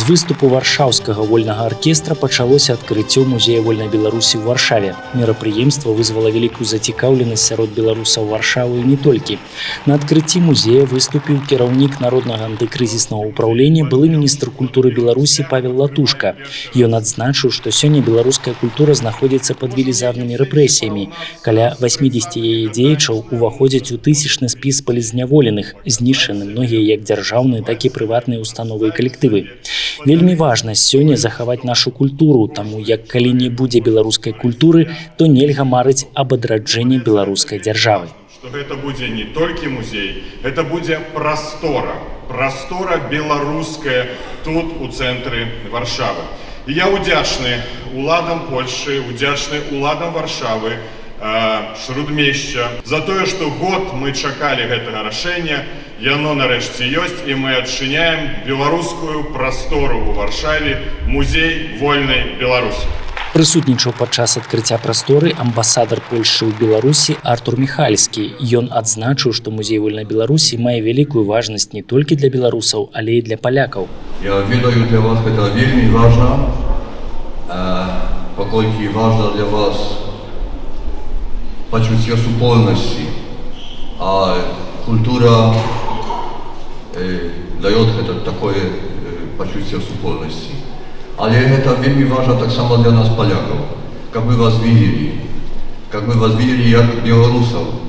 выступу варшаўскага вольнага аркестра пачалося адкрыццё музея вольнай Беларусі ў Варшаве. Мерапрыемства вызвала вялікую зацікаўленасць сярод беларусаў Варшавы і не толькі. На адкрыцці музея выступіў кіраўнік народнага антыкрызіснага ўпраўлення, былы міністр культуры Беларусі Павел Латушка. Ён адзначыў, што сёння беларуская культура знаходзіцца пад велізарнымі рэпрэсіямі. Каля 80 яе дзеячаў уваходзяць у тысячны спіс палізняволеных, знішчаны многія як дзяржаўныя, так і прыватныя установы і калектывы. Вельмі важна сёння захаваць нашу культуру, таму як калі не будзе беларускай культуры, то нельга марыць аб адраджэнні беларускай дзяржавы. Што гэта будзе не толькі музей, гэта будзе прастора беларуская тут у цэнтры Варшавы. І я удзячны уладам Польшчы, удзячны уладам Варшавы, Шрудмешча за тое, што год мы чакалі гэтага рашэння, яно нарэшце ёсць, і мы адчыняем беларускую прастору ў Варшаве, музей вольнай Беларусі. Прысутнічаў падчас адкрыцця прасторы амбасадар Польшчы ў Беларусі Артур Міхальскі. Ён адзначыў, што музей вольнай Беларусі мае вялікую важнасць не толькі для беларусаў, але і для палякаў. Я ведаю, для вас гэта вельмі важна, паколькі важна для вас пачуццё супольнасці, а культура дает это такое пачуццё супольнасці. Але гэта вельмі важна таксама для нас, палякаў, каб мы вас видели як беларусаў.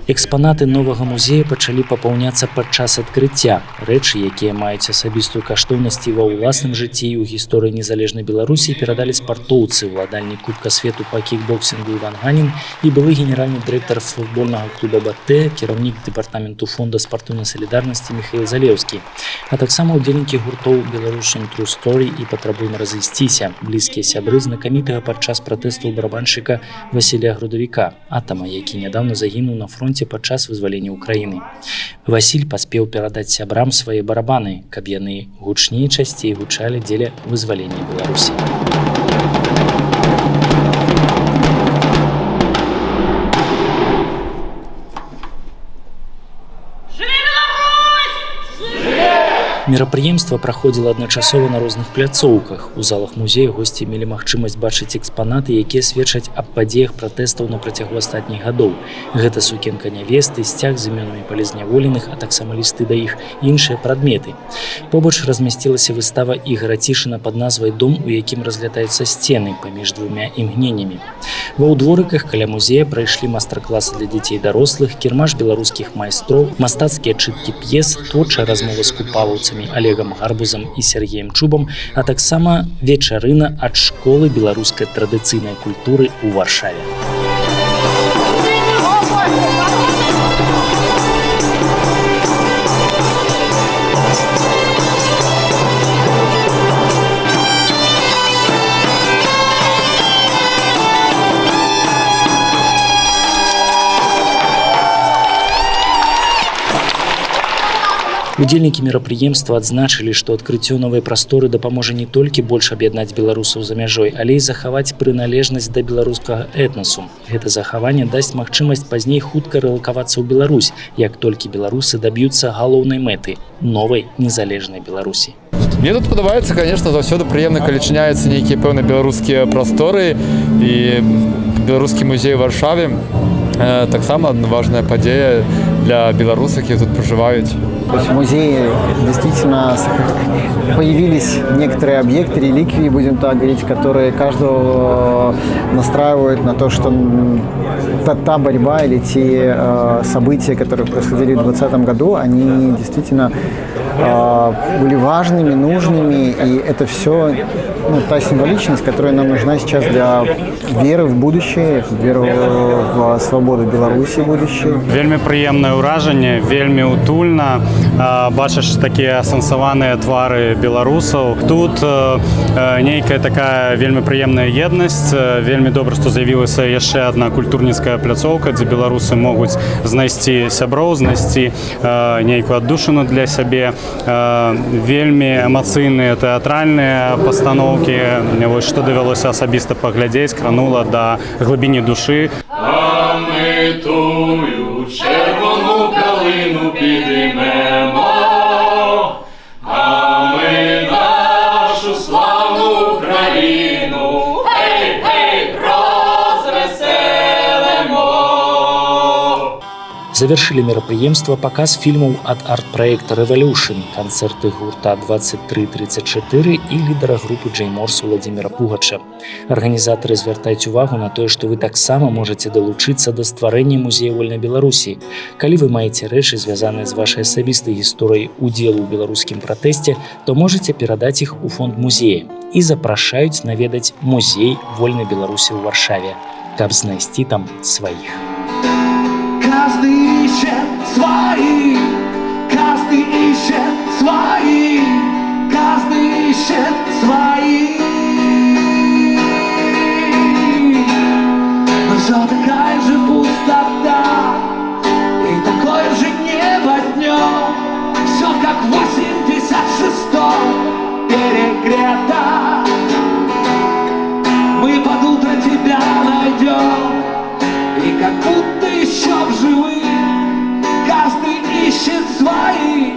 Экспанаты новага музея пачалі папаўняцца падчас адкрыцця. Рэчы, якія маюць асабістую каштоўнасць ва ўласным жыцці і ў гісторыі незалежнай Беларусі, перадалі спартоўцы, уладальнік Кубка свету па кікбоксінгу Іван Ганін і былы генеральны дырэктар футбольнага клуба БТ, кіраўнік дэпартаменту фонда спартыўнай салідарнасці Міхаіл Залеўскі, а таксама ўдзельнікі гуртоў Belarusian True Story і Патрабуем разысціся, блізкія сябры знакамітага падчас пратэсту барабаншчыка Васіля Грудавіка, атама, які нядаўна загінуў на фронте падчас вызвалення Украіны. Васіль паспеў перадаць сябрам свае барабаны, каб яны гучней і часцей гучалі дзеля вызвалення Беларусі. Мерапрыемства праходзіла адначасова на розных пляцоўках. У залах музея госці мелі магчымасць бачыць экспанаты, якія сведчаць аб падзеях пратэстаў на працягу астатніх гадоў. Гэта сукенка нявесты, сцяг з імёнамі палізняволеных, а таксама лісты да іх, іншыя прадметы. Побач размясцілася выстава Ігара Цішына пад назвай «Дом, у якім разглядаюцца сцены» паміж двумя імгненнямі. Ва ўдворыках каля музея прайшлі майстар-класы для дзяцей і дарослых, кірмаш беларускіх майстроў, мастацкія чыткі п'ес, творчая размова з купалаўцамі Олегам Гарбузам і Сергеем Чубам, а таксама вечарына ад школы беларускай традыцыйнай культуры ў Варшаве. Удзельнікі мерапрыемства адзначылі, што адкрыццё новай прасторы дапаможа не толькі больш аб'яднаць беларусаў за мяжой, але і захаваць прыналежнасць да беларускага этнасу. Гэта захаванне дасць магчымасць пазней хутка рэлакавацца ў Беларусь, як толькі беларусы даб'юцца галоўнай мэты – новай незалежнай Беларусі. Мне тут падабаецца, конечно, заўсёды прыемна, калі чыняюцца нейкія пэўныя беларускія прасторы, і беларускі музей у Варшаве таксама важная падзея для беларусаў, якія тут проживаюць. То есть в музее действительно появились некоторые объекты, реликвии, будем так говорить, которые каждого настраивают на то, что та борьба или те события, которые происходили в 2020 году, они действительно были важными, нужными, и это все та символичность, которая нам нужна сейчас для веры в будущее, веры в свободу Беларуси в будущее. Вельмі прыемнае ўражанне, вельмі утульна бачыш такія асэнсаваныя твары беларусаў. Тут нейкая такая вельмі прыемная еднасць. Вельмі добра, што з'явілася яшчэ адна культурніцкая пляцоўка, дзе беларусы могуць знайсці сяброў, знайсці нейкую аддушыну для сябе. Вельмі эмацыйныя тэатральныя пастаноўкі. Вось што давялося асабіста паглядзець, кранула да глыбіні душы. А ми тую червону калину підіймемо, а ми на Завершили мерапрыемства паказ фільмаў ад арт-праекта Revolution, канцэрты гурта 2334 і лідара групы Джейморс Владзіміра Пугача. Арганізатары звяртаюць увагу на тое, што вы таксама можаце далучыцца да стварэння музея вольнай Беларусі. Калі вы маеце рэчы, звязаныя з вашай асабістай гісторыяй удзелу ў беларускім пратэсце, то можаце перадаць іх у фонд музея і запрашаюць наведаць музей вольнай Беларусі ў Варшаве, каб знайсці там сваіх. Каждый ищет свои, каждый ищет свои, каждый ищет свои. Но все такая же пустота и такое же небо днем. Все как в 86-м перегрето. Мы под утро тебя найдем. И как будто еще в живых каждый ищет свои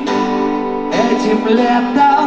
этим летом.